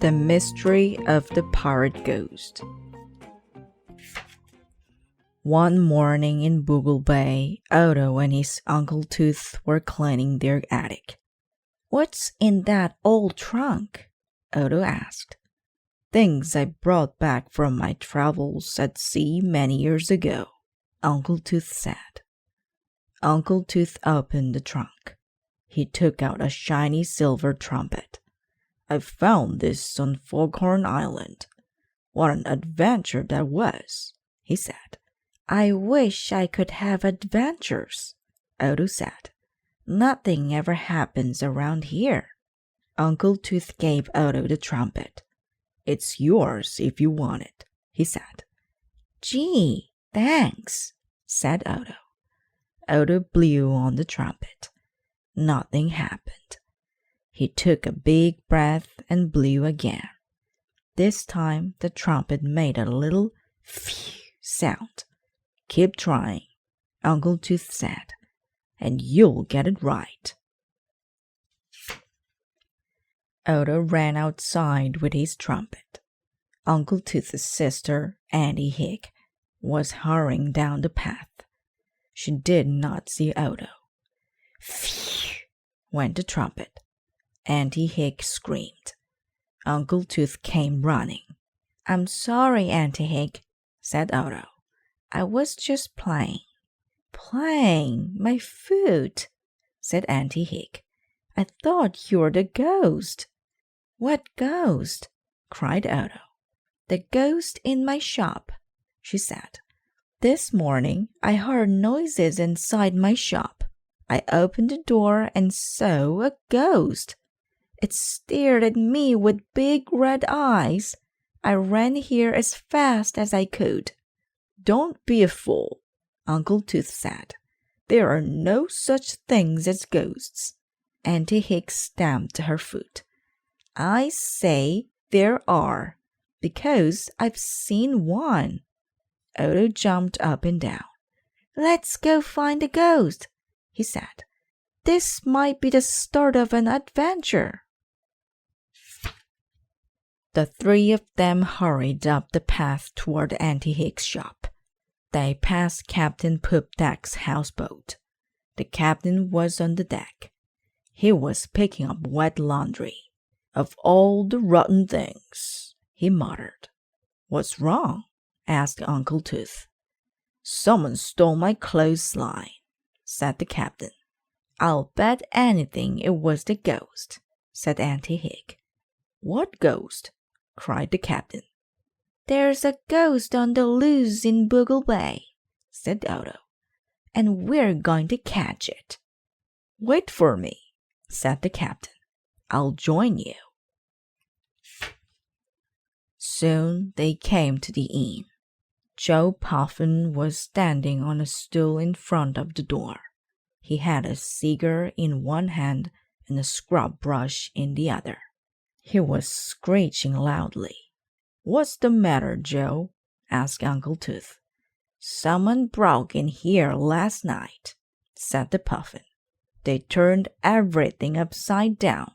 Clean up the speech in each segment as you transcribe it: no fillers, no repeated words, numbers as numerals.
The Mystery of the Pirate Ghost. One morning in Boogle Bay, Otto and his Uncle Tooth were cleaning their attic. "What's in that old trunk?" Otto asked. "Things I brought back from my travels at sea many years ago," Uncle Tooth said. Uncle Tooth opened the trunk. He took out a shiny silver trumpet. "I found this on Foghorn Island. What an adventure that was," he said. "I wish I could have adventures," Otto said. "Nothing ever happens around here." Uncle Tooth gave Otto the trumpet. "It's yours if you want it," he said. "Gee, thanks," said Otto. Otto blew on the trumpet. Nothing happened. He took a big breath and blew again. This time the trumpet made a little phew sound. "Keep trying," Uncle Tooth said, "and you'll get it right." Otto ran outside with his trumpet. Uncle Tooth's sister, Auntie Hig, was hurrying down the path. She did not see Otto. Phew went the trumpet. Auntie Hig screamed. Uncle Tooth came running. "I'm sorry, Auntie Hig," said Otto. "I was just playing." "Playing? My foot," said Auntie Hig. "I thought you were the ghost." "What ghost?" cried Otto. "The ghost in my shop," she said. "This morning I heard noises inside my shop. I opened the door and saw a ghost. It stared at me with big red eyes. I ran here as fast as I could." "Don't be a fool," Uncle Tooth said. "There are no such things as ghosts." Auntie Hig stamped her foot. "I say there are, because I've seen one." Otto jumped up and down. "Let's go find the ghost," he said. "This might be the start of an adventure." The three of them hurried up the path toward Auntie Hig's shop. They passed Captain Poopdeck's houseboat. The captain was on the deck. He was picking up wet laundry. "Of all the rotten things," he muttered. "What's wrong?" asked Uncle Tooth. "Someone stole my clothesline," said the captain. "I'll bet anything it was the ghost," said Auntie Hig. "What ghost?" cried the captain. "There's a ghost on the loose in Boogle Bay," said Otto, "and we're going to catch it." "Wait for me," said the captain. "I'll join you." Soon they came to the inn. Joe Puffin was standing on a stool in front of the door. He had a cigar in one hand and a scrub brush in the other. He was screeching loudly. "What's the matter, Joe?" asked Uncle Tooth. "Someone broke in here last night," said the Puffin. "They turned everything upside down.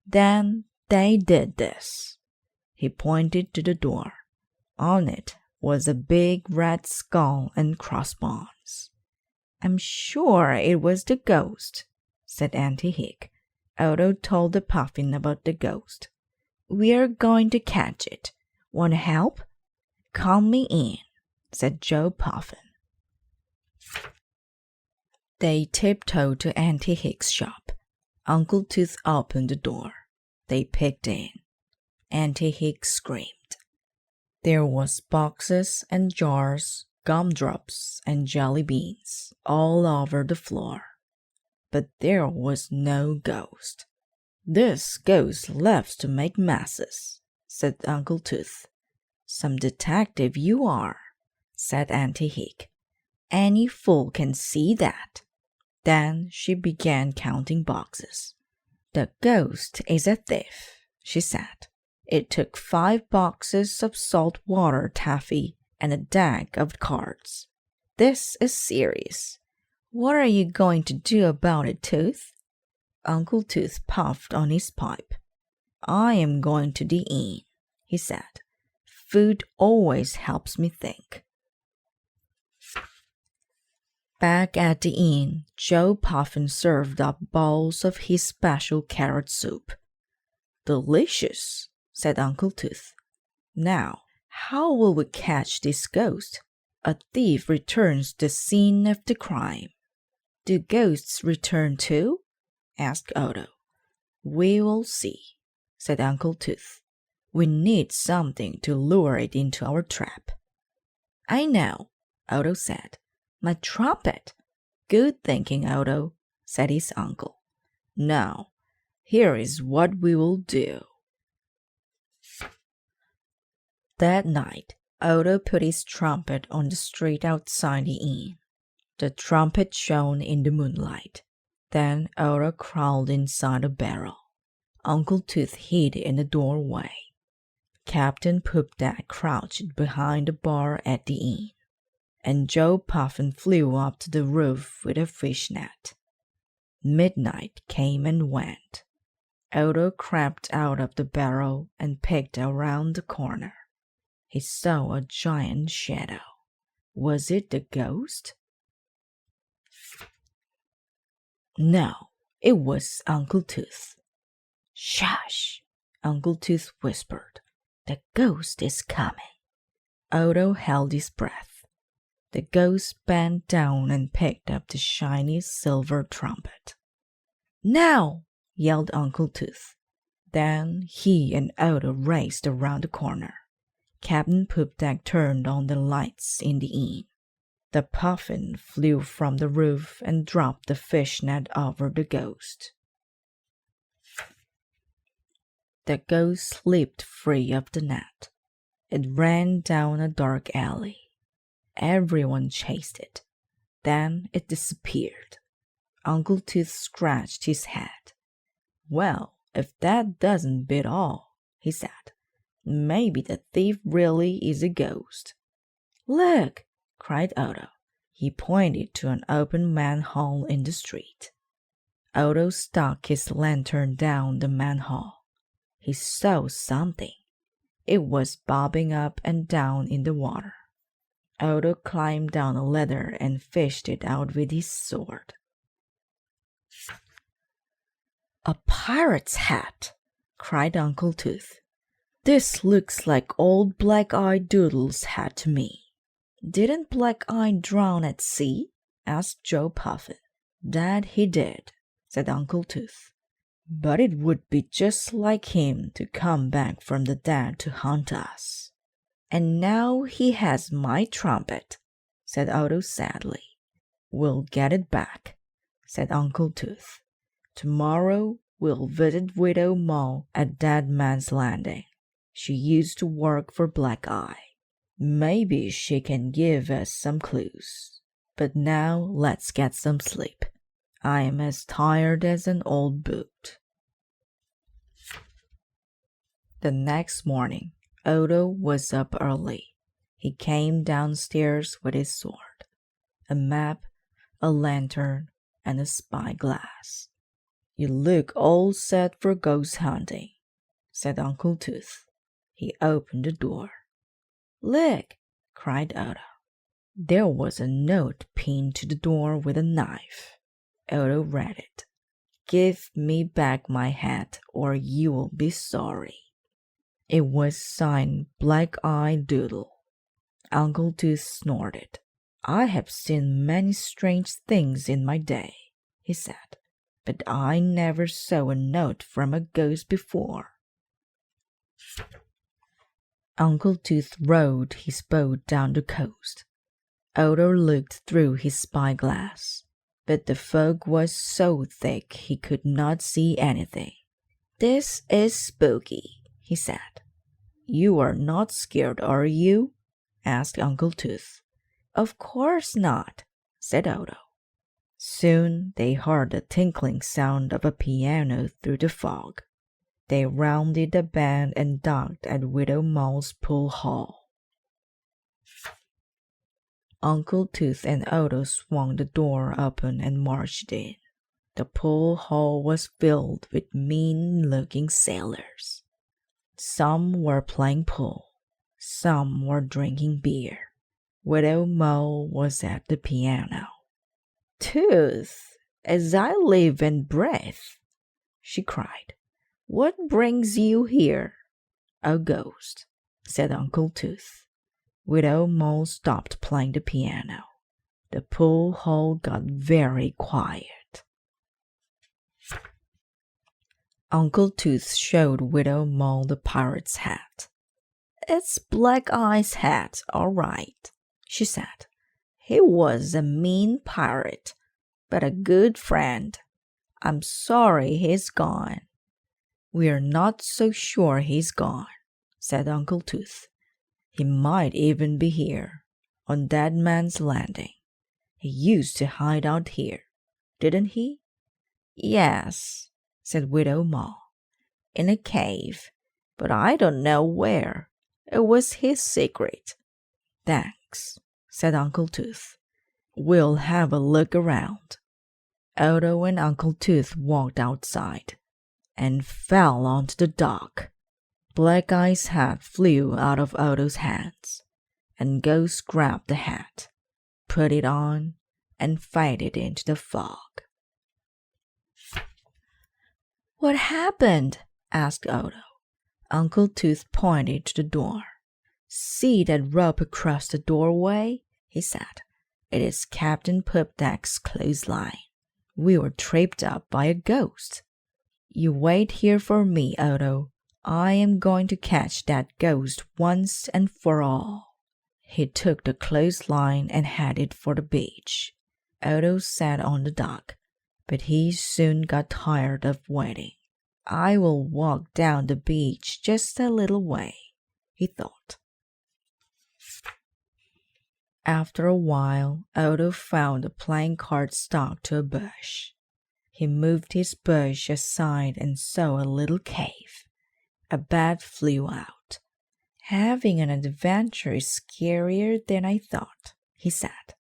Then they did this." He pointed to the door. On it was a big red skull and crossbones. "I'm sure it was the ghost," said Auntie Hig. Otto told the Puffin about the ghost. "We're going to catch it. Want to help?" "Count me in," said Joe Puffin. They tiptoed to Auntie Hig's shop. Uncle Tooth opened the door. They peeked in. Auntie Hig screamed. There was boxes and jars, gumdrops and jelly beans all over the floor. But there was no ghost. "This ghost loves to make messes," said Uncle Tooth. "Some detective you are," said Auntie Hig. "Any fool can see that." Then she began counting boxes. "The ghost is a thief," she said. "It took 5 boxes of salt water taffy and a deck of cards. This is serious. What are you going to do about it, Tooth?" Uncle Tooth puffed on his pipe. I am going to the inn, he said. Food always helps me think. Back at the inn, Joe Puffin served up bowls of his special carrot soup. Delicious, said Uncle Tooth. Now, how will we catch this ghost? A thief returns to the scene of the crime. Do ghosts return too? Asked Odo. We will see, said Uncle Tooth. We need something to lure it into our trap. I know, Odo said. My trumpet. Good thinking, Odo, said his uncle. Now, here is what we will do. That night, Odo put his trumpet on the street outside the inn. The trumpet shone in the moonlight. Then Odo crawled inside a barrel. Uncle Tooth hid in the doorway. Captain Poopdak crouched behind the bar at the inn, and Joe Puffin flew up to the roof with a fish net. Midnight came and went. Odo crept out of the barrel and peeked around the corner. He saw a giant shadow. Was it the ghost? No, it was Uncle Tooth. Shush, Uncle Tooth whispered. The ghost is coming. Odo held his breath. The ghost bent down and picked up the shiny silver trumpet. Now, yelled Uncle Tooth. Then he and Odo raced around the corner. Captain Poopdak turned on the lights in the inn. The puffin flew from the roof and dropped the fish net over the ghost. The ghost slipped free of the net. It ran down a dark alley. Everyone chased it. Then it disappeared. Uncle Tooth scratched his head. Well, if that doesn't beat all, he said, maybe the thief really is a ghost. Look, cried Odo. He pointed to an open manhole in the street. Odo stuck his lantern down the manhole. He saw something. It was bobbing up and down in the water. Odo climbed down a ladder and fished it out with his sword. A pirate's hat, cried Uncle Tooth. This looks like old Black-Eye Doodle's hat to me. Didn't Black-Eye drown at sea? Asked Joe Puffin. That he did, said Uncle Tooth. But it would be just like him to come back from the dead to hunt us. And now he has my trumpet, said Odo sadly. We'll get it back, said Uncle Tooth. Tomorrow we'll visit Widow Moll at Dead Man's Landing. She used to work for Black-Eye. Maybe she can give us some clues. But now let's get some sleep. I am as tired as an old boot. The next morning, Odo was up early. He came downstairs with his sword, a map, a lantern, and a spyglass. You look all set for ghost hunting, said Uncle Tooth. He opened the door. Look, cried Odo. There was a note pinned to the door with a knife. Odo read it. Give me back my hat or you will be sorry. It was signed Black-Eye Doodle. Uncle Tooth snorted. I have seen many strange things in my day, he said, but I never saw a note from a ghost before. Uncle Tooth rowed his boat down the coast. Odo looked through his spyglass, but the fog was so thick he could not see anything. This is spooky, he said. You are not scared, are you? Asked Uncle Tooth. Of course not, said Odo. Soon they heard the tinkling sound of a piano through the fog. They rounded the bend and docked at Widow Moll's pool hall. Uncle Tooth and Odo swung the door open and marched in. The pool hall was filled with mean-looking sailors. Some were playing pool, some were drinking beer. Widow Mole was at the piano. "Tooth, as I live and breathe," she cried, "what brings you here?" "A ghost," said Uncle Tooth. Widow Mole stopped playing the piano. The pool hall got very quiet. Uncle Tooth showed Widow Mole the pirate's hat. "It's Black Eye's hat, all right," she said. "He was a mean pirate, but a good friend. I'm sorry he's gone." "We're not so sure he's gone," said Uncle Tooth. "He might even be here, on Dead Man's Landing. He used to hide out here, didn't he?" "Yes," said Widow Mole, "in a cave, but I don't know where. It was his secret." "Thanks," said Uncle Tooth. "We'll have a look around." Odo and Uncle Tooth walked outside and fell onto the dock. Black Eye's hat flew out of Odo's hands, and Ghost grabbed the hat, put it on, and faded into the fog. "What happened?" asked Odo. Uncle Tooth pointed to the door. "See that rope across the doorway?" he said. "It is Captain Poopdeck's clothesline. We were tripped up by a ghost. You wait here for me, Odo. I am going to catch that ghost once and for all." He took the clothesline and headed for the beach. Odo sat on the dock, but he soon got tired of waiting. "I will walk down the beach just a little way," he thought. After a while, Odo found a playing card stuck to a bush. He moved his bush aside and saw a little cave. A bat flew out. "Having an adventure is scarier than I thought," he said.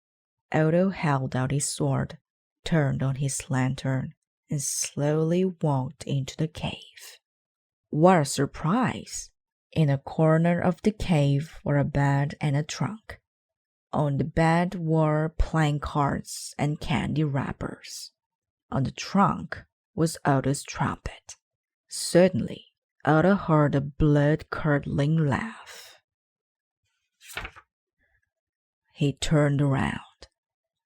Odo held out his sword, turned on his lantern, and slowly walked into the cave. What a surprise! In a corner of the cave were a bed and a trunk. On the bed were playing cards and candy wrappers. On the trunk was Odo's trumpet. Suddenly, Odo heard a blood-curdling laugh. He turned around.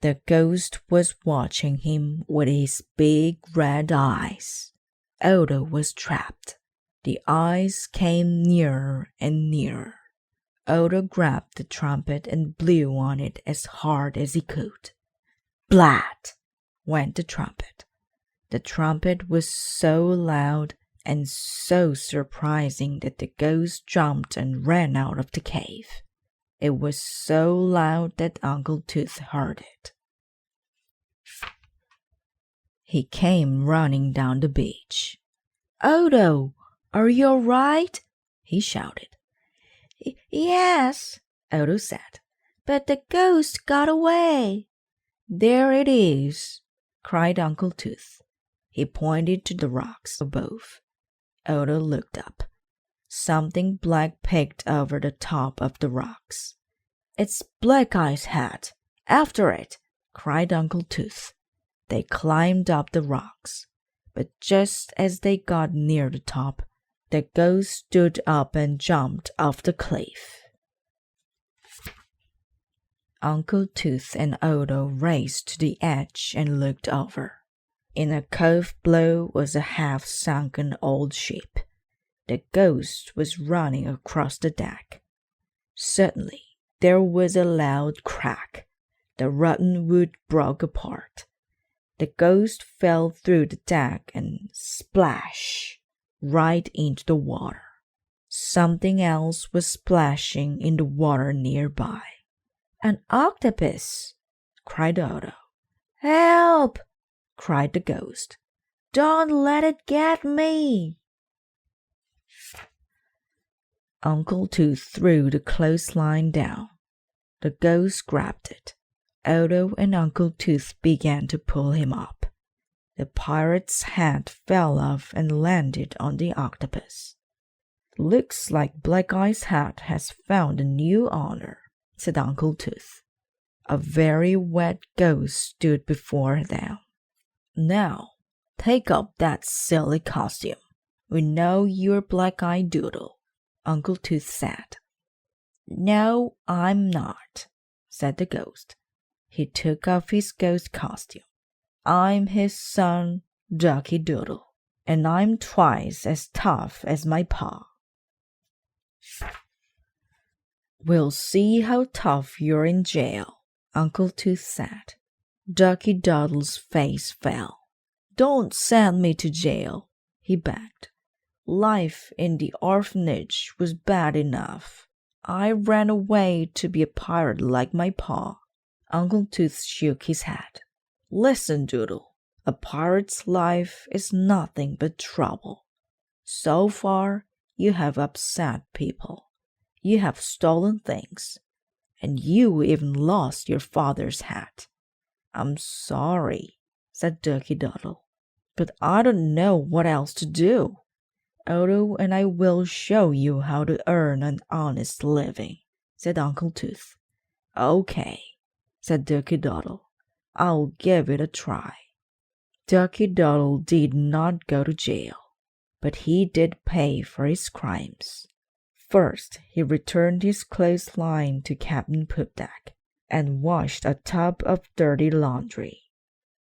The ghost was watching him with his big red eyes. Odo was trapped. The eyes came nearer and nearer. Odo grabbed the trumpet and blew on it as hard as he could. Blat! Went the trumpet. The trumpet was so loud and so surprising that the ghost jumped and ran out of the cave. It was so loud that Uncle Tooth heard it. He came running down the beach. "Odo, are you all right?" he shouted. "Yes," Odo said, "but the ghost got away." "There it is," cried Uncle Tooth. He pointed to the rocks above. Odo looked up. Something black peeked over the top of the rocks. "It's Black Eye's hat. After it!" cried Uncle Tooth. They climbed up the rocks, but just as they got near the top, the ghost stood up and jumped off the cliff. Uncle Tooth and Odo raced to the edge and looked over. In a cove below was a half-sunken old ship. The ghost was running across the deck. Suddenly, there was a loud crack. The rotten wood broke apart. The ghost fell through the deck and splash right into the water. Something else was splashing in the water nearby. "An octopus!" cried Odo. "Help!" cried the ghost. "Don't let it get me!" Uncle Tooth threw the clothesline down. The ghost grabbed it. Odo and Uncle Tooth began to pull him up. The pirate's hat fell off and landed on the octopus. "Looks like Black Eye's hat has found a new owner," said Uncle Tooth. A very wet ghost stood before them. "Now, take up that silly costume. We know you're Black-Eye Doodle," Uncle Tooth said. "No, I'm not," said the ghost. He took off his ghost costume. "I'm his son, Ducky Doodle, and I'm twice as tough as my pa." "We'll see how tough you're in jail," Uncle Tooth said. Ducky Doodle's face fell. "Don't send me to jail," he begged. "Life in the orphanage was bad enough. I ran away to be a pirate like my pa." Uncle Tooth shook his head. "Listen, Doodle, a pirate's life is nothing but trouble. So far, you have upset people. You have stolen things. And you even lost your father's hat." "I'm sorry," said Ducky Doodle, "but I don't know what else to do. Odo and I will show you how to earn an honest living," said Uncle Tooth. "Okay," said Ducky Doodle. "I'll give it a try." Ducky Doodle did not go to jail, but he did pay for his crimes. First, he returned his clothesline to Captain Poopdeck and washed a tub of dirty laundry.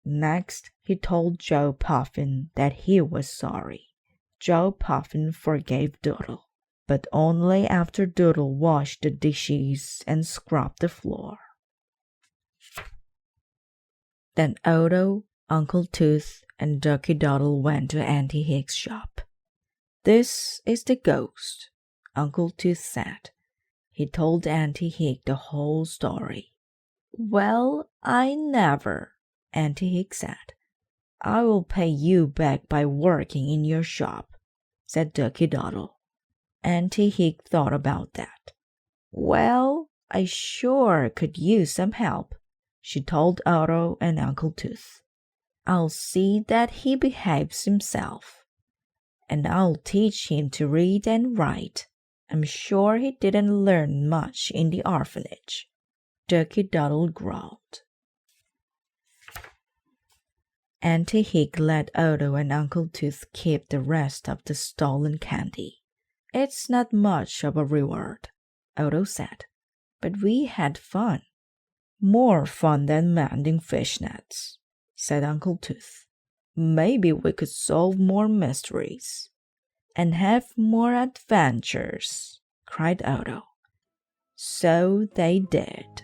Next, he told Joe Puffin that he was sorry. Joe Puffin forgave Doodle, but only after Doodle washed the dishes and scrubbed the floor. Then Odo, Uncle Tooth, and Ducky Doodle went to Auntie Hicks's shop. "This is the ghost," Uncle Tooth said. He told Auntie Hick the whole story. "Well, I never," Auntie Hick said. "I will pay you back by working in your shop," said Ducky Doodle. Auntie Hick thought about that. "Well, I sure could use some help," she told Odo and Uncle Tooth. "I'll see that he behaves himself. And I'll teach him to read and write. I'm sure he didn't learn much in the orphanage." Ducky Doodle growled. Auntie Hick let Odo and Uncle Tooth keep the rest of the stolen candy. "It's not much of a reward," Odo said, "but we had fun." "More fun than mending fishnets," said Uncle Tooth. "Maybe we could solve more mysteries." "And have more adventures," cried Odo. So they did.